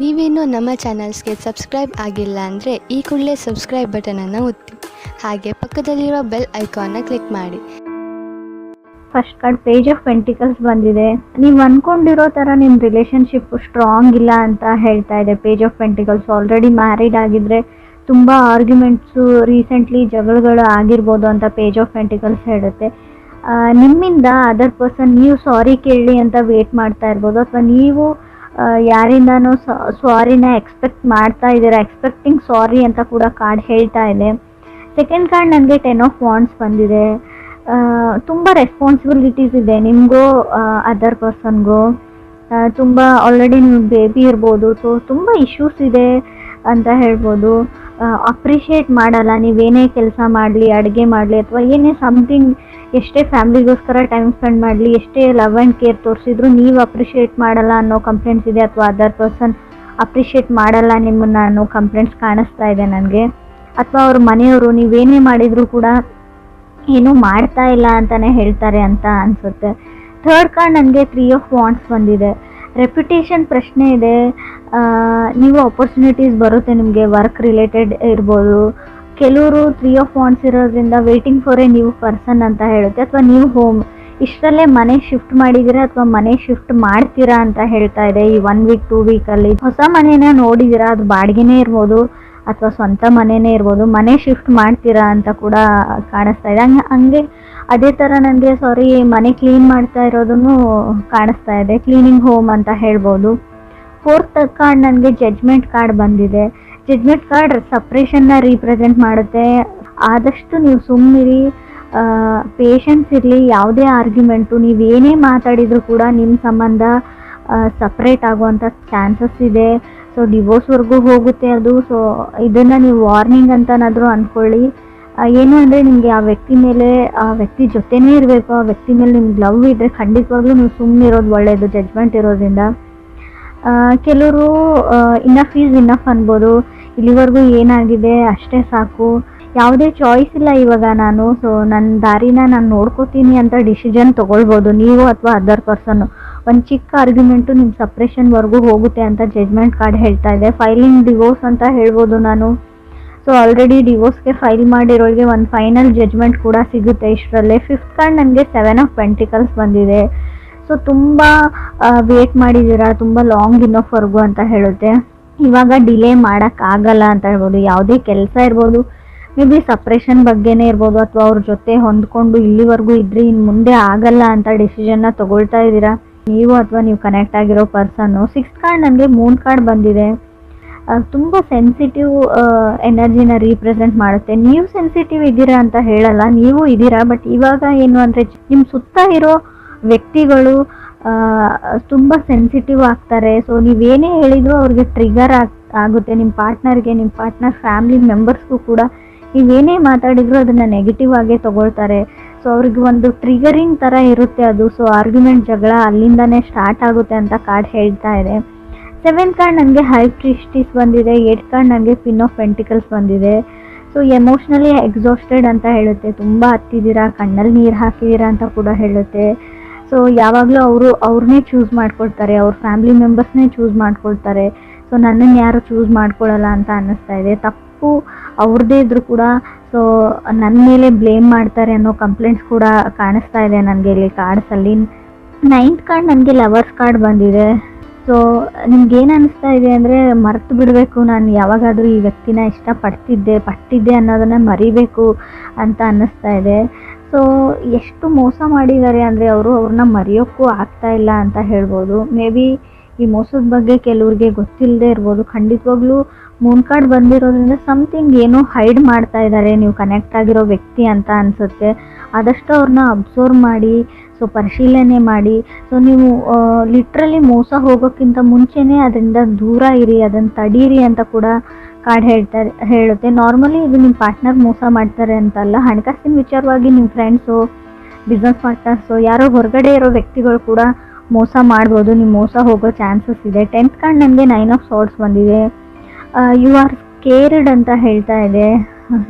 ನೀವೇನು ನಮ್ಮ ಚಾನಲ್ಸ್ಗೆ ಸಬ್ಸ್ಕ್ರೈಬ್ ಆಗಿಲ್ಲ ಅಂದರೆ ಈ ಕೂಡಲೇ ಸಬ್ಸ್ಕ್ರೈಬ್ ಬಟನನ್ನು ಒತ್ತಿ, ಹಾಗೆ ಪಕ್ಕದಲ್ಲಿರೋ ಬೆಲ್ ಐಕಾನ್ನ ಕ್ಲಿಕ್ ಮಾಡಿ. First card page of pentacles ಬಂದಿದೆ. ನೀವು ಅಂದ್ಕೊಂಡಿರೋ ಥರ ನಿಮ್ಮ ರಿಲೇಷನ್ಶಿಪ್ ಸ್ಟ್ರಾಂಗ್ ಇಲ್ಲ ಅಂತ ಹೇಳ್ತಾ ಇದೆ page of pentacles. Already married ಆಗಿದ್ದರೆ ತುಂಬ ಆರ್ಗ್ಯುಮೆಂಟ್ಸು, ರೀಸೆಂಟ್ಲಿ ಜಗಳಗಳು ಆಗಿರ್ಬೋದು ಅಂತ ಪೇಜ್ ಆಫ್ ಪೆಂಟಿಕಲ್ಸ್ ಹೇಳುತ್ತೆ. ನಿಮ್ಮಿಂದ ಅದರ್ ಪರ್ಸನ್ ನೀವು ಸಾರಿ ಕೇಳಿ ಅಂತ ವೇಟ್ ಮಾಡ್ತಾ ಇರ್ಬೋದು, ಅಥವಾ ನೀವು ಯಾರಿಂದನೂ ಸಾರಿನ ಎಕ್ಸ್ಪೆಕ್ಟ್ ಮಾಡ್ತಾ ಇದ್ದೀರಾ, ಎಕ್ಸ್ಪೆಕ್ಟಿಂಗ್ ಸಾರಿ ಅಂತ ಕೂಡ ಕಾರ್ಡ್ ಹೇಳ್ತಾ ಇದೆ. ಸೆಕೆಂಡ್ ಕಾರ್ಡ್ ನನಗೆ 10 ಆಫ್ ವಾಂಡ್ಸ್ ಬಂದಿದೆ. ತುಂಬ ರೆಸ್ಪಾನ್ಸಿಬಿಲಿಟೀಸ್ ಇದೆ ನಿಮಗೂ ಅದರ್ ಪರ್ಸನ್ಗೂ. ತುಂಬ ಆಲ್ರೆಡಿ ನಿಮ್ಗೆ ಬೇಬಿ ಇರ್ಬೋದು, ಸೊ ತುಂಬ ಇಶ್ಯೂಸ್ ಇದೆ ಅಂತ ಹೇಳ್ಬೋದು. ಅಪ್ರಿಷಿಯೇಟ್ ಮಾಡಲ್ಲ, ನೀವೇನೇ ಕೆಲಸ ಮಾಡಲಿ, ಅಡುಗೆ ಮಾಡಲಿ ಅಥವಾ ಏನೇ ಸಮಥಿಂಗ್, ಎಷ್ಟೇ ಫ್ಯಾಮ್ಲಿಗೋಸ್ಕರ ಟೈಮ್ ಸ್ಪೆಂಡ್ ಮಾಡಲಿ, ಎಷ್ಟೇ ಲವ್ ಆ್ಯಂಡ್ ಕೇರ್ ತೋರಿಸಿದ್ರು ನೀವು ಅಪ್ರಿಷಿಯೇಟ್ ಮಾಡಲ್ಲ ಅನ್ನೋ ಕಂಪ್ಲೇಂಟ್ಸ್ ಇದೆ, ಅಥವಾ ಅದರ್ ಪರ್ಸನ್ ಅಪ್ರಿಷಿಯೇಟ್ ಮಾಡಲ್ಲ ನಿಮ್ಮನ್ನು ಅನ್ನೋ ಕಂಪ್ಲೇಂಟ್ಸ್ ಕಾಣಿಸ್ತಾ ಇದೆ ನನಗೆ. ಅಥವಾ ಅವ್ರ ಮನೆಯವರು ನೀವೇನೇ ಮಾಡಿದರೂ ಕೂಡ ಏನೂ ಮಾಡ್ತಾ ಇಲ್ಲ ಅಂತಲೇ ಹೇಳ್ತಾರೆ ಅಂತ ಅನಿಸುತ್ತೆ. ಥರ್ಡ್ ಕಾರ್ಡ್ ನನಗೆ 3 ಆಫ್ ವಾಂಡ್ಸ್ ಬಂದಿದೆ. ರೆಪ್ಯುಟೇಷನ್ ಪ್ರಶ್ನೆ ಇದೆ. ನೀವು ಆಪರ್ಚುನಿಟೀಸ್ ಬರುತ್ತೆ ನಿಮಗೆ, ವರ್ಕ್ ರಿಲೇಟೆಡ್ ಇರ್ಬೋದು. ಕೆಲವರು 3 ಆಫ್ ವಾಂಡ್ಸ್ ಇರೋದ್ರಿಂದ waiting for A new person ಅಂತ ಹೇಳುತ್ತೆ. ಅಥವಾ ನೀವು ಹೋಮ್ ಇಷ್ಟರಲ್ಲೇ ಮನೆ ಶಿಫ್ಟ್ ಮಾಡಿದ್ದೀರಾ ಅಥವಾ ಮನೆ ಶಿಫ್ಟ್ ಮಾಡ್ತೀರಾ ಅಂತ ಹೇಳ್ತಾ ಇದೆ. ಈ 1 ವೀಕ್ 2 ವೀಕಲ್ಲಿ ಹೊಸ ಮನೇನ ನೋಡಿದ್ದೀರಾ, ಅದು ಬಾಡಿಗೆನೇ ಇರ್ಬೋದು ಅಥವಾ ಸ್ವಂತ ಮನೆಯೇ ಇರ್ಬೋದು, ಮನೆ ಶಿಫ್ಟ್ ಮಾಡ್ತೀರಾ ಅಂತ ಕೂಡ ಕಾಣಿಸ್ತಾ ಇದೆ. ಹಂಗೆ ಅದೇ ಥರ ನನಗೆ ಮನೆ ಕ್ಲೀನ್ ಮಾಡ್ತಾ ಇರೋದನ್ನು ಕಾಣಿಸ್ತಾ ಇದೆ, ಕ್ಲೀನಿಂಗ್ ಹೋಮ್ ಅಂತ ಹೇಳ್ಬೋದು. ಫೋರ್ತ್ ಕಾರ್ಡ್ ನನಗೆ ಜಡ್ಜ್ಮೆಂಟ್ ಕಾರ್ಡ್ ಬಂದಿದೆ. ಜಡ್ಜ್ಮೆಂಟ್ ಕಾರ್ಡ್ ಸಪ್ರೇಷನ್ನ ರೀಪ್ರೆಸೆಂಟ್ ಮಾಡುತ್ತೆ. ಆದಷ್ಟು ನೀವು ಸುಮ್ಮನಿರಿ, ಪೇಷನ್ಸ್ ಇರಲಿ. ಯಾವುದೇ ಆರ್ಗ್ಯುಮೆಂಟು ನೀವೇನೇ ಮಾತಾಡಿದರೂ ಕೂಡ ನಿಮ್ಮ ಸಂಬಂಧ ಸಪ್ರೇಟ್ ಆಗುವಂಥ ಚಾನ್ಸಸ್ ಇದೆ. ಸೊ ಡಿವೋರ್ಸ್ವರೆಗೂ ಹೋಗುತ್ತೆ ಅದು. ಸೊ ಇದನ್ನು ನೀವು ವಾರ್ನಿಂಗ್ ಅಂತನಾದರೂ ಅಂದ್ಕೊಳ್ಳಿ. ಏನು ಅಂದರೆ ನಿಮಗೆ ಆ ವ್ಯಕ್ತಿ ಮೇಲೆ, ಆ ವ್ಯಕ್ತಿ ಜೊತೆನೇ ಇರಬೇಕು, ಆ ವ್ಯಕ್ತಿ ಮೇಲೆ ನಿಮ್ಗೆ ಲವ್ ಇದ್ದರೆ ಖಂಡಿತವಾಗ್ಲೂ ನೀವು ಸುಮ್ಮನೆ ಇರೋದು ಒಳ್ಳೆಯದು ಜಡ್ಜ್ಮೆಂಟ್ ಇರೋದ್ರಿಂದ. ಕೆಲವರು ಇನಫ್ ಈಸ್ ಇನಫ್ ಅನ್ಬೋದು, ಇಲ್ಲಿವರೆಗೂ ಏನಾಗಿದೆ ಅಷ್ಟೇ ಸಾಕು, ಯಾವುದೇ ಚಾಯ್ಸ್ ಇಲ್ಲ ಇವಾಗ ನಾನು, ಸೊ ನನ್ನ ದಾರಿನ ನಾನು ನೋಡ್ಕೋತೀನಿ ಅಂತ ಡಿಸಿಷನ್ ತೊಗೊಳ್ಬೋದು ನೀವು ಅಥವಾ ಅದರ್ ಪರ್ಸನ್ನು. ಒಂದು ಚಿಕ್ಕ ಆರ್ಗ್ಯುಮೆಂಟು ನಿಮ್ಮ ಸಪ್ರೇಷನ್ವರೆಗೂ ಹೋಗುತ್ತೆ ಅಂತ ಜಡ್ಜ್ಮೆಂಟ್ ಕಾರ್ಡ್ ಹೇಳ್ತಾ ಇದೆ. ಫೈಲಿಂಗ್ ಡಿವೋರ್ಸ್ ಅಂತ ಹೇಳ್ಬೋದು ನಾನು. ಸೊ ಆಲ್ರೆಡಿ ಡಿವೋರ್ಸ್ಗೆ ಫೈಲ್ ಮಾಡಿರೋರಿಗೆ ಒಂದು ಫೈನಲ್ ಜಡ್ಜ್ಮೆಂಟ್ ಕೂಡ ಸಿಗುತ್ತೆ ಇಷ್ಟರಲ್ಲೇ. ಫಿಫ್ತ್ ಕಾರ್ಡ್ ನನಗೆ 7 ಆಫ್ ಪೆಂಟಿಕಲ್ಸ್ ಬಂದಿದೆ. ಸೊ ತುಂಬ ವೇಟ್ ಮಾಡಿದ್ದೀರಾ, ತುಂಬ ಲಾಂಗ್ ಇನ್ನೋಫ್ವರೆಗೂ ಅಂತ ಹೇಳುತ್ತೆ. ಇವಾಗ ಡಿಲೇ ಮಾಡೋಕ್ಕಾಗಲ್ಲ ಅಂತ ಹೇಳ್ಬೋದು. ಯಾವುದೇ ಕೆಲಸ ಇರ್ಬೋದು, ಮೇ ಬಿ ಸಪ್ರೇಷನ್ ಬಗ್ಗೆನೇ ಇರ್ಬೋದು, ಅಥವಾ ಅವ್ರ ಜೊತೆ ಹೊಂದ್ಕೊಂಡು ಇಲ್ಲಿವರೆಗೂ ಇದ್ರಿ, ಇನ್ನು ಮುಂದೆ ಆಗಲ್ಲ ಅಂತ ಡಿಸಿಷನ್ನ ತೊಗೊಳ್ತಾ ಇದ್ದೀರಾ ನೀವು ಅಥವಾ ನೀವು ಕನೆಕ್ಟ್ ಆಗಿರೋ ಪರ್ಸನ್ನು. ಸಿಕ್ಸ್ತ್ ಕಾರ್ಡ್ ನನಗೆ ಮೂನ್ ಕಾರ್ಡ್ ಬಂದಿದೆ. ತುಂಬ ಸೆನ್ಸಿಟಿವ್ ಎನರ್ಜಿನ ರೀಪ್ರೆಸೆಂಟ್ ಮಾಡುತ್ತೆ. ನೀವು ಸೆನ್ಸಿಟಿವ್ ಇದ್ದೀರಾ ಅಂತ ಹೇಳಲ್ಲ, ನೀವು ಇದ್ದೀರಾ. ಬಟ್ ಇವಾಗ ಏನು ಅಂದರೆ ನಿಮ್ಮ ಸುತ್ತ ಇರೋ ವ್ಯಕ್ತಿಗಳು ತುಂಬ ಸೆನ್ಸಿಟಿವ್ ಆಗ್ತಾರೆ. ಸೊ ನೀವೇನೇ ಹೇಳಿದರೂ ಅವ್ರಿಗೆ ಟ್ರಿಗರ್ ಆಗುತ್ತೆ. ನಿಮ್ಮ ಪಾರ್ಟ್ನರ್ಗೆ, ನಿಮ್ಮ ಪಾರ್ಟ್ನರ್ ಫ್ಯಾಮಿಲಿ ಮೆಂಬರ್ಸ್ಗೂ ಕೂಡ ನೀವೇನೇ ಮಾತಾಡಿದ್ರು ಅದನ್ನು ನೆಗೆಟಿವ್ ಆಗೇ ತೊಗೊಳ್ತಾರೆ. ಸೊ ಅವ್ರಿಗೆ ಒಂದು ಟ್ರಿಗರಿಂಗ್ ಥರ ಇರುತ್ತೆ ಅದು. ಸೊ ಆರ್ಗ್ಯುಮೆಂಟ್, ಜಗಳ ಅಲ್ಲಿಂದನೇ ಸ್ಟಾರ್ಟ್ ಆಗುತ್ತೆ ಅಂತ ಕಾರ್ಡ್ ಹೇಳ್ತಾ ಇದೆ. 7th ಕಾರ್ಡ್ ನನಗೆ ಹೈ ಪ್ರೀಸ್ಟಿಸ್ ಬಂದಿದೆ. 8th ಕಾರ್ಡ್ ನನಗೆ ಕ್ವೀನ್ ಆಫ್ ಪೆಂಟಿಕಲ್ಸ್ ಬಂದಿದೆ. ಸೊ ಎಮೋಷ್ನಲಿ ಎಕ್ಸಾಸ್ಟೆಡ್ ಅಂತ ಹೇಳುತ್ತೆ. ತುಂಬ ಹತ್ತಿದ್ದೀರಾ, ಕಣ್ಣಲ್ಲಿ ನೀರು ಹಾಕಿದ್ದೀರಾ ಅಂತ ಕೂಡ ಹೇಳುತ್ತೆ. ಸೊ ಯಾವಾಗಲೂ ಅವ್ರನ್ನೇ ಚೂಸ್ ಮಾಡ್ಕೊಳ್ತಾರೆ, ಅವ್ರ ಫ್ಯಾಮಿಲಿ ಮೆಂಬರ್ಸ್ನೇ ಚೂಸ್ ಮಾಡ್ಕೊಳ್ತಾರೆ. ಸೊ ನನ್ನನ್ನು ಯಾರು ಚೂಸ್ ಮಾಡ್ಕೊಳ್ಳಲ್ಲ ಅಂತ ಅನ್ನಿಸ್ತಾ ಇದೆ. ತಪ್ಪು ಅವ್ರದ್ದೇ ಇದ್ರೂ ಕೂಡ ಸೊ ನನ್ನ ಮೇಲೆ ಬ್ಲೇಮ್ ಮಾಡ್ತಾರೆ ಅನ್ನೋ ಕಂಪ್ಲೇಂಟ್ಸ್ ಕೂಡ ಕಾಣಿಸ್ತಾ ಇದೆ ನನಗೆ ಇಲ್ಲಿ ಕಾರ್ಡ್ಸಲ್ಲಿ. 9th ಕಾರ್ಡ್ ನನಗೆ ಲವರ್ಸ್ ಕಾರ್ಡ್ ಬಂದಿದೆ. ಸೊ ನಿಮ್ಗೇನು ಅನ್ನಿಸ್ತಾ ಇದೆ ಅಂದರೆ ಮರೆತು ಬಿಡಬೇಕು, ನಾನು ಯಾವಾಗಾದರೂ ಈ ವ್ಯಕ್ತಿನ ಪಟ್ಟಿದ್ದೆ ಅನ್ನೋದನ್ನು ಮರಿಬೇಕು ಅಂತ ಅನ್ನಿಸ್ತಾ ಇದೆ. ಸೊ ಎಷ್ಟು ಮೋಸ ಮಾಡಿದ್ದಾರೆ ಅಂದರೆ ಅವ್ರನ್ನ ಮರೆಯೋಕ್ಕೂ ಆಗ್ತಾ ಇಲ್ಲ ಅಂತ ಹೇಳ್ಬೋದು. ಮೇ ಬಿ ಈ ಮೋಸದ ಬಗ್ಗೆ ಕೆಲವ್ರಿಗೆ ಗೊತ್ತಿಲ್ಲದೆ ಇರ್ಬೋದು. ಖಂಡಿತವಾಗ್ಲೂ ಮೂನ್ ಕಾರ್ಡ್ ಬಂದಿರೋದ್ರಿಂದ ಸಮಥಿಂಗ್ ಏನೋ ಹೈಡ್ ಮಾಡ್ತಾ ಇದ್ದಾರೆ ನೀವು ಕನೆಕ್ಟ್ ಆಗಿರೋ ವ್ಯಕ್ತಿ ಅಂತ ಅನಿಸುತ್ತೆ. ಆದಷ್ಟು ಅವ್ರನ್ನ ಅಬ್ಸರ್ವ್ ಮಾಡಿ, ಸೊ ಪರಿಶೀಲನೆ ಮಾಡಿ. ಸೊ ನೀವು ಲಿಟ್ರಲಿ ಮೋಸ ಹೋಗೋಕ್ಕಿಂತ ಮುಂಚೆನೇ ಅದರಿಂದ ದೂರ ಇರಿ, ಅದನ್ನು ತಡೀರಿ ಅಂತ ಕೂಡ ಕಾರ್ಡ್ ಹೇಳುತ್ತೆ. ನಾರ್ಮಲಿ ಇದು ನಿಮ್ಮ ಪಾರ್ಟ್ನರ್ ಮೋಸ ಮಾಡ್ತಾರೆ ಅಂತಲ್ಲ, ಹಣಕಾಸಿನ ವಿಚಾರವಾಗಿ ನಿಮ್ಮ ಫ್ರೆಂಡ್ಸು, ಬಿಸ್ನೆಸ್ ಪಾರ್ಟ್ನರ್ಸು, ಯಾರೋ ಹೊರಗಡೆ ಇರೋ ವ್ಯಕ್ತಿಗಳು ಕೂಡ ಮೋಸ ಮಾಡ್ಬೋದು. ನೀವು ಮೋಸ ಹೋಗೋ ಚಾನ್ಸಸ್ ಇದೆ. 10th ಕಾರ್ಡ್ ನನಗೆ 9 ಆಫ್ ಸಾರ್ಡ್ಸ್ ಬಂದಿದೆ. ಯು ಆರ್ ಸ್ಕೇರ್ಡ್ ಅಂತ ಹೇಳ್ತಾ ಇದೆ.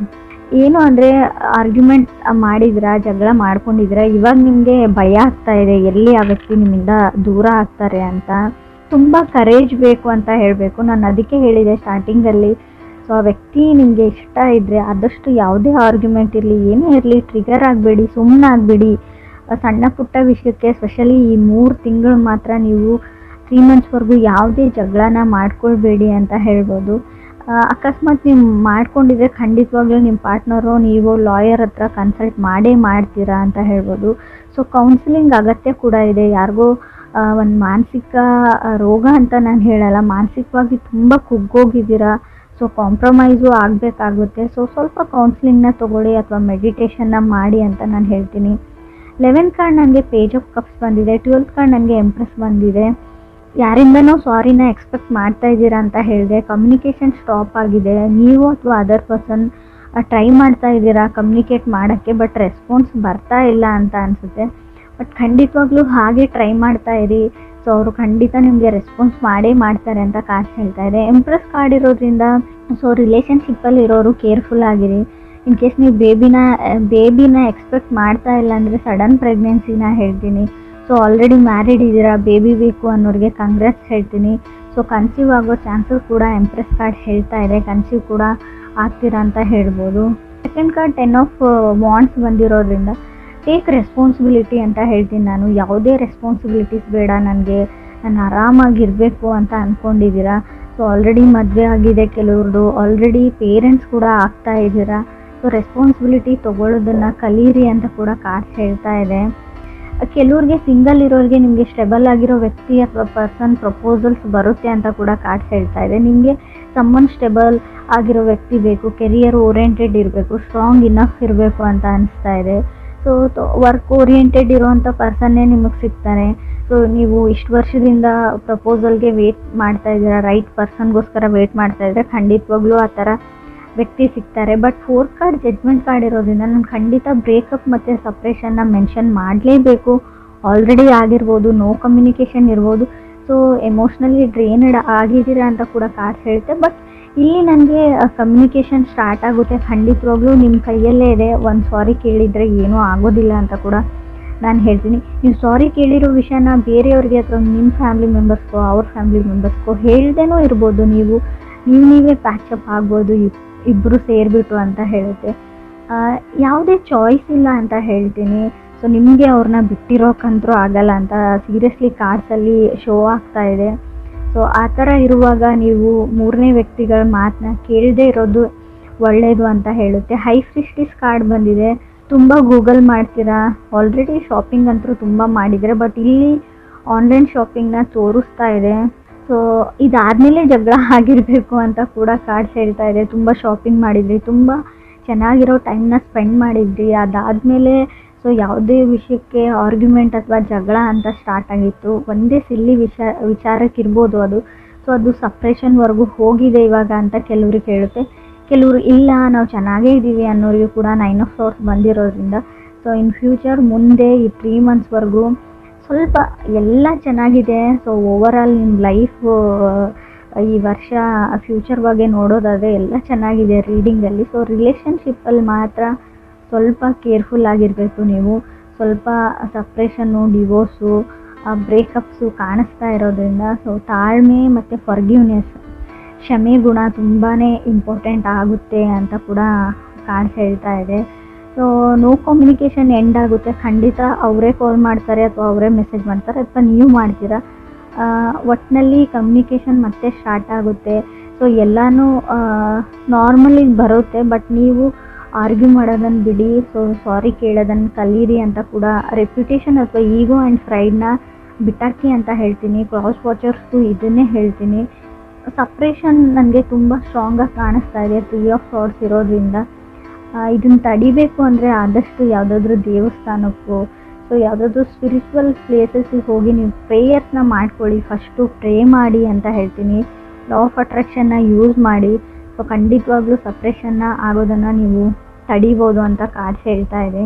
ಏನು ಅಂದರೆ ಆರ್ಗ್ಯುಮೆಂಟ್ ಮಾಡಿದ್ರಾ, ಜಗಳ ಮಾಡ್ಕೊಂಡಿದ್ದೀರಾ, ಇವಾಗ ನಿಮಗೆ ಭಯ ಆಗ್ತಾ ಇದೆ ಎಲ್ಲಿ ಆ ವ್ಯಕ್ತಿ ನಿಮ್ಮಿಂದ ದೂರ ಆಗ್ತಾರೆ ಅಂತ. ತುಂಬ ಕರೇಜ್ ಬೇಕು ಅಂತ ಹೇಳಬೇಕು. ನಾನು ಅದಕ್ಕೆ ಹೇಳಿದೆ ಸ್ಟಾರ್ಟಿಂಗಲ್ಲಿ. ಸೊ ಆ ವ್ಯಕ್ತಿ ನಿಮಗೆ ಇಷ್ಟ ಇದ್ದರೆ ಆದಷ್ಟು ಯಾವುದೇ ಆರ್ಗ್ಯುಮೆಂಟ್ ಇರಲಿ, ಏನೇ ಇರಲಿ, ಟ್ರಿಗರ್ ಆಗಬೇಡಿ, ಸುಮ್ಮನಾಗಬೇಡಿ. ಸಣ್ಣ ಪುಟ್ಟ ವಿಷಯಕ್ಕೆ ಸ್ಪೆಷಲಿ ಈ 3 ತಿಂಗಳು ಮಾತ್ರ ನೀವು 3 ಮಂತ್ಸ್ವರೆಗೂ ಯಾವುದೇ ಜಗಳನ ಮಾಡ್ಕೊಳ್ಬೇಡಿ ಅಂತ ಹೇಳ್ಬೋದು. ಅಕಸ್ಮಾತ್ ನೀವು ಮಾಡ್ಕೊಂಡಿದ್ರೆ ಖಂಡಿತವಾಗ್ಲೂ ನಿಮ್ಮ ಪಾರ್ಟ್ನರು ನೀವು ಲಾಯರ್ ಹತ್ರ ಕನ್ಸಲ್ಟ್ ಮಾಡ್ತೀರಾ ಅಂತ ಹೇಳ್ಬೋದು. ಸೊ ಕೌನ್ಸಿಲಿಂಗ್ ಅಗತ್ಯ ಕೂಡ ಇದೆ. ಯಾರಿಗೋ ಒಂದು ಮಾನಸಿಕ ರೋಗ ಅಂತ ನಾನು ಹೇಳಲ್ಲ, ಮಾನಸಿಕವಾಗಿ ತುಂಬ ಕುಗ್ಗೋಗಿದ್ದೀರಾ, ಸೊ ಕಾಂಪ್ರಮೈಸು ಆಗಬೇಕಾಗುತ್ತೆ. ಸೊ ಸ್ವಲ್ಪ ಕೌನ್ಸಿಲಿಂಗ್ನ ತೊಗೊಳ್ಳಿ ಅಥವಾ ಮೆಡಿಟೇಷನ್ನ ಮಾಡಿ ಅಂತ ನಾನು ಹೇಳ್ತೀನಿ. 11th ಕಾರ್ಡ್ ನನಗೆ ಪೇಜ್ ಆಫ್ ಕಪ್ಸ್ ಬಂದಿದೆ. 12th ಕಾರ್ಡ್ ನನಗೆ ಎಂಪ್ರೆಸ್ ಬಂದಿದೆ. ಯಾರಿಂದನೋ ಸಾರಿನ ಎಕ್ಸ್ಪೆಕ್ಟ್ ಮಾಡ್ತಾ ಇದ್ದೀರಾ ಅಂತ ಹೇಳಿದೆ. ಕಮ್ಯುನಿಕೇಷನ್ ಸ್ಟಾಪ್ ಆಗಿದೆ. ನೀವು ಅಥವಾ ಅದರ್ ಪರ್ಸನ್ ಟ್ರೈ ಮಾಡ್ತಾ ಇದ್ದೀರಾ ಕಮ್ಯುನಿಕೇಟ್ ಮಾಡೋಕ್ಕೆ, ಬಟ್ ರೆಸ್ಪಾನ್ಸ್ ಬರ್ತಾ ಇಲ್ಲ ಅಂತ ಅನಿಸುತ್ತೆ. ಬಟ್ ಖಂಡಿತವಾಗ್ಲೂ ಹಾಗೆ ಟ್ರೈ ಮಾಡ್ತಾ ಇರಿ. ಸೊ ಅವರು ಖಂಡಿತ ನಿಮಗೆ ರೆಸ್ಪಾನ್ಸ್ ಮಾಡ್ತಾರೆ ಅಂತ ಕಾರ್ಡ್ ಹೇಳ್ತಾ ಇದೆ. ಎಂಪ್ರೆಸ್ ಕಾರ್ಡ್ ಇರೋದ್ರಿಂದ ಸೊ ರಿಲೇಷನ್ಶಿಪ್ಪಲ್ಲಿ ಇರೋರು ಕೇರ್ಫುಲ್ ಆಗಿರಿ. ಇನ್ ಕೇಸ್ ನೀವು ಬೇಬಿನ ಎಕ್ಸ್ಪೆಕ್ಟ್ ಮಾಡ್ತಾ ಇಲ್ಲ ಅಂದರೆ ಸಡನ್ ಪ್ರೆಗ್ನೆನ್ಸಿನ ಹೇಳ್ತೀನಿ. ಸೊ ಆಲ್ರೆಡಿ ಮ್ಯಾರಿಡ್ ಇದ್ದೀರಾ, ಬೇಬಿ ಬೇಕು ಅನ್ನೋರಿಗೆ ಕಂಗ್ರಾಟ್ಸ್ ಹೇಳ್ತೀನಿ. ಸೊ ಕನ್ಸೀವ್ ಆಗೋ ಚಾನ್ಸಸ್ ಕೂಡ ಎಂಪ್ರೆಸ್ ಕಾರ್ಡ್ ಹೇಳ್ತಾ ಇದೆ, ಕನ್ಸೀವ್ ಕೂಡ ಆಗ್ತೀರಾ ಅಂತ ಹೇಳ್ಬೋದು. ಸೆಕೆಂಡ್ ಕಾರ್ಡ್ 10 ಆಫ್ ವಾಂಡ್ಸ್ ಬಂದಿರೋದ್ರಿಂದ ಟೇಕ್ ರೆಸ್ಪಾನ್ಸಿಬಿಲಿಟಿ ಅಂತ ಹೇಳ್ತೀನಿ ನಾನು. ಯಾವುದೇ ರೆಸ್ಪಾನ್ಸಿಬಿಲಿಟೀಸ್ ಬೇಡ ನನಗೆ, ನಾನು ಆರಾಮಾಗಿರಬೇಕು ಅಂತ ಅಂದ್ಕೊಂಡಿದ್ದೀರಾ. ಸೊ ಆಲ್ರೆಡಿ ಮದುವೆ ಆಗಿದೆ ಕೆಲವ್ರದ್ದು, ಆಲ್ರೆಡಿ ಪೇರೆಂಟ್ಸ್ ಕೂಡ ಆಗ್ತಾ ಇದ್ದೀರಾ. ಸೊ ರೆಸ್ಪಾನ್ಸಿಬಿಲಿಟಿ ತೊಗೊಳ್ಳೋದನ್ನು ಕಲೀರಿ ಅಂತ ಕೂಡ ಕಾರ್ಡ್ ಹೇಳ್ತಾ ಇದೆ. ಕೆಲವ್ರಿಗೆ ಸಿಂಗಲ್ ಇರೋರಿಗೆ ನಿಮಗೆ ಸ್ಟೆಬಲ್ ಆಗಿರೋ ವ್ಯಕ್ತಿ ಅಥವಾ ಪರ್ಸನ್ ಪ್ರಪೋಸಲ್ಸ್ ಬರುತ್ತೆ ಅಂತ ಕೂಡ ಕಾರ್ಡ್ ಹೇಳ್ತಾ ಇದೆ. ನಿಮಗೆ ಸಮ್ಮನ್ ಸ್ಟೆಬಲ್ ಆಗಿರೋ ವ್ಯಕ್ತಿ ಬೇಕು, ಕೆರಿಯರ್ ಓರಿಯೆಂಟೆಡ್ ಇರಬೇಕು, ಸ್ಟ್ರಾಂಗ್ ಇನಫ್ ಇರಬೇಕು ಅಂತ ಅನಿಸ್ತಾ ಇದೆ. ಸೊ ವರ್ಕ್ ಓರಿಯೆಂಟೆಡ್ ಇರೋವಂಥ ಪರ್ಸನ್ನೇ ನಿಮಗೆ ಸಿಗ್ತಾನೆ. ಸೊ ನೀವು ಇಷ್ಟು ವರ್ಷದಿಂದ ಪ್ರಪೋಸಲ್ಗೆ ವೇಟ್ ಮಾಡ್ತಾ ಇದ್ದೀರಾ, ರೈಟ್ ಪರ್ಸನ್ಗೋಸ್ಕರ ವೇಟ್ ಮಾಡ್ತಾ ಇದ್ದರೆ ಖಂಡಿತವಾಗ್ಲೂ ಆ ಥರ ವ್ಯಕ್ತಿ ಸಿಗ್ತಾರೆ. But 4th card judgment card ಇರೋದ್ರಿಂದ ನಾನು ಖಂಡಿತ ಬ್ರೇಕಪ್ ಮತ್ತು ಸಪ್ರೇಷನ್ನ ಮೆನ್ಷನ್ ಮಾಡಲೇಬೇಕು. ಆಲ್ರೆಡಿ ಆಗಿರ್ಬೋದು, ನೋ ಕಮ್ಯುನಿಕೇಷನ್ ಇರ್ಬೋದು. ಸೊ ಎಮೋಷ್ನಲಿ ಡ್ರೈನ್ಡ್ ಆಗಿದ್ದೀರಾ ಅಂತ ಕೂಡ ಕಾರ್ಡ್ ಹೇಳುತ್ತೆ. ಬಟ್ ಇಲ್ಲಿ ನನಗೆ ಕಮ್ಯುನಿಕೇಷನ್ ಸ್ಟಾರ್ಟ್ ಆಗುತ್ತೆ. ಖಂಡಿತವಾಗ್ಲೂ ನಿಮ್ಮ ಕೈಯಲ್ಲೇ ಇದೆ. ಒಂದು ಸಾರಿ ಕೇಳಿದರೆ ಏನೂ ಆಗೋದಿಲ್ಲ ಅಂತ ಕೂಡ ನಾನು ಹೇಳ್ತೀನಿ. ನೀವು ಸಾರಿ ಕೇಳಿರೋ ವಿಷಯನ ಬೇರೆಯವ್ರಿಗೆ ಅಥವಾ ನಿಮ್ಮ ಫ್ಯಾಮಿಲಿ ಮೆಂಬರ್ಸ್ಗೋ ಅವ್ರ ಫ್ಯಾಮಿಲಿ ಮೆಂಬರ್ಸ್ಗೋ ಹೇಳ್ದೇನೂ ಇರ್ಬೋದು. ನೀವೇ ಪ್ಯಾಚಪ್ ಆಗ್ಬೋದು ಇಬ್ಬರು ಸೇರಿಬಿಟ್ಟು ಅಂತ ಹೇಳುತ್ತೆ. ಯಾವುದೇ ಚಾಯ್ಸ್ ಇಲ್ಲ ಅಂತ ಹೇಳ್ತೀನಿ. ಸೊ ನಿಮಗೆ ಅವ್ರನ್ನ ಬಿಟ್ಟಿರೋಕ್ಕಂತೂ ಆಗಲ್ಲ ಅಂತ ಸೀರಿಯಸ್ಲಿ ಕಾರ್ಡ್ಸಲ್ಲಿ ಶೋ ಆಗ್ತಾ ಇದೆ. ಸೊ ಆ ಥರ ಇರುವಾಗ ನೀವು 3ನೇ ವ್ಯಕ್ತಿಗಳ ಮಾತನ್ನ ಕೇಳದೇ ಇರೋದು ಒಳ್ಳೆಯದು ಅಂತ ಹೇಳುತ್ತೆ. ಹೈ ಪ್ರಿಸ್ಟೆಸ್ ಕಾರ್ಡ್ ಬಂದಿದೆ. ತುಂಬ ಗೂಗಲ್ ಮಾಡ್ತೀರಾ, ಆಲ್ರೆಡಿ ಶಾಪಿಂಗ್ ಅಂತೂ ತುಂಬ ಮಾಡಿದರೆ, ಬಟ್ ಇಲ್ಲಿ ಆನ್ಲೈನ್ ಶಾಪಿಂಗ್ನ ತೋರಿಸ್ತಾ ಇದೆ. ಸೊ ಇದಾದಮೇಲೆ ಜಗಳ ಆಗಿರಬೇಕು ಅಂತ ಕೂಡ ಕಾರ್ಡ್ಸ್ ಹೇಳ್ತಾ ಇದೆ. ತುಂಬ ಶಾಪಿಂಗ್ ಮಾಡಿದ್ರಿ, ತುಂಬ ಚೆನ್ನಾಗಿರೋ ಟೈಮ್ನ ಸ್ಪೆಂಡ್ ಮಾಡಿದ್ರಿ, ಅದಾದಮೇಲೆ ಸೊ ಯಾವುದೇ ವಿಷಯಕ್ಕೆ ಆರ್ಗ್ಯುಮೆಂಟ್ ಅಥವಾ ಜಗಳ ಅಂತ ಸ್ಟಾರ್ಟ್ ಆಗಿತ್ತು. ಒಂದೇ ಸಿಲ್ಲಿ ವಿಚಾರಕ್ಕೆ ಇರ್ಬೋದು ಅದು. ಸೊ ಅದು ಸಪ್ರೇಷನ್ವರೆಗೂ ಹೋಗಿದೆ ಇವಾಗ ಅಂತ ಕೆಲವ್ರಿಗೆ ಹೇಳುತ್ತೆ. ಕೆಲವರು ಇಲ್ಲ ನಾವು ಚೆನ್ನಾಗೇ ಇದ್ದೀವಿ ಅನ್ನೋರಿಗೆ ಕೂಡ 9 ಆಫ್ ಸೋರ್ಸ್ ಬಂದಿರೋದ್ರಿಂದ ಸೊ ಇನ್ ಫ್ಯೂಚರ್ ಮುಂದೆ ಈ 3 ಮಂತ್ಸ್ವರೆಗೂ ಸ್ವಲ್ಪ ಎಲ್ಲ ಚೆನ್ನಾಗಿದೆ. ಸೊ ಓವರಾಲ್ ನಿಮ್ಮ ಲೈಫ್ ಈ ವರ್ಷ ಫ್ಯೂಚರ್ ಬಗ್ಗೆ ನೋಡೋದಾದರೆ ಎಲ್ಲ ಚೆನ್ನಾಗಿದೆ ರೀಡಿಂಗಲ್ಲಿ. ಸೊ ರಿಲೇಷನ್ಶಿಪ್ಪಲ್ಲಿ ಮಾತ್ರ ಸ್ವಲ್ಪ ಕೇರ್ಫುಲ್ ಆಗಿರಬೇಕು ನೀವು. ಸ್ವಲ್ಪ ಸಪ್ರೇಷನ್ನು, ಡಿವೋರ್ಸು, ಬ್ರೇಕಪ್ಸು ಕಾಣಿಸ್ತಾ ಇರೋದ್ರಿಂದ ಸೊ ತಾಳ್ಮೆ ಮತ್ತು ಫರ್ಗಿವ್ನೆಸ್, ಕ್ಷಮೆ ಗುಣ ತುಂಬಾ ಇಂಪಾರ್ಟೆಂಟ್ ಆಗುತ್ತೆ ಅಂತ ಕೂಡ ಕಾರ್ಡ್ಸ್ ಹೇಳ್ತಾ ಇದೆ. ಸೊ ನೋ ಕಮ್ಯುನಿಕೇಷನ್ ಎಂಡ್ ಆಗುತ್ತೆ. ಖಂಡಿತ ಅವರೇ ಕಾಲ್ ಮಾಡ್ತಾರೆ ಅಥವಾ ಅವರೇ ಮೆಸೇಜ್ ಮಾಡ್ತಾರೆ ಅಥವಾ ನೀವು ಮಾಡ್ತೀರಾ. ಒಟ್ಟಿನಲ್ಲಿ ಕಮ್ಯುನಿಕೇಷನ್ ಮತ್ತೆ ಸ್ಟಾರ್ಟ್ ಆಗುತ್ತೆ. ಸೊ ಎಲ್ಲನೂ ನಾರ್ಮಲಿ ಬರುತ್ತೆ. ಬಟ್ ನೀವು ಆರ್ಗ್ಯೂ ಮಾಡೋದನ್ನು ಬಿಡಿ. ಸೊ ಸಾರಿ ಕೇಳೋದನ್ನು ಕಲೀರಿ ಅಂತ ಕೂಡ ರೆಪ್ಯುಟೇಷನ್ ಅಥವಾ ಈಗೋ ಆ್ಯಂಡ್ ಪ್ರೈಡ್ನ ಬಿಟ್ಟಾಕಿ ಅಂತ ಹೇಳ್ತೀನಿ. ಕ್ಲಾಸ್ ವಾಚರ್ಸ್ಗೂ ಇದನ್ನೇ ಹೇಳ್ತೀನಿ. ಸಪ್ರೇಷನ್ ನನಗೆ ತುಂಬ ಸ್ಟ್ರಾಂಗಾಗಿ ಕಾಣಿಸ್ತಾ ಇದೆ 3 ಆಫ್ ಸಾರ್ಟ್ಸ್ ಇರೋದ್ರಿಂದ. ಇದನ್ನು ತಡಿಬೇಕು ಅಂದರೆ ಆದಷ್ಟು ಯಾವುದಾದ್ರೂ ದೇವಸ್ಥಾನಕ್ಕೋ ಸೊ ಯಾವುದಾದ್ರೂ ಸ್ಪಿರಿಚುವಲ್ ಪ್ಲೇಸಸ್ಸಿಗೆ ಹೋಗಿ ನೀವು ಪ್ರೇಯರ್ಸ್ನ ಮಾಡ್ಕೊಳ್ಳಿ. ಫಸ್ಟು ಪ್ರೇ ಮಾಡಿ ಅಂತ ಹೇಳ್ತೀನಿ. ಲಾ ಆಫ್ ಅಟ್ರಾಕ್ಷನ್ನ ಯೂಸ್ ಮಾಡಿ. ಸೊ ಖಂಡಿತವಾಗ್ಲೂ ಸಪ್ರೇಷನ್ನ ಆಗೋದನ್ನು ನೀವು ತಡಿಬೋದು ಅಂತ ಕಾರ್ಡ್ಸ್ ಹೇಳ್ತಾ ಇದೆ.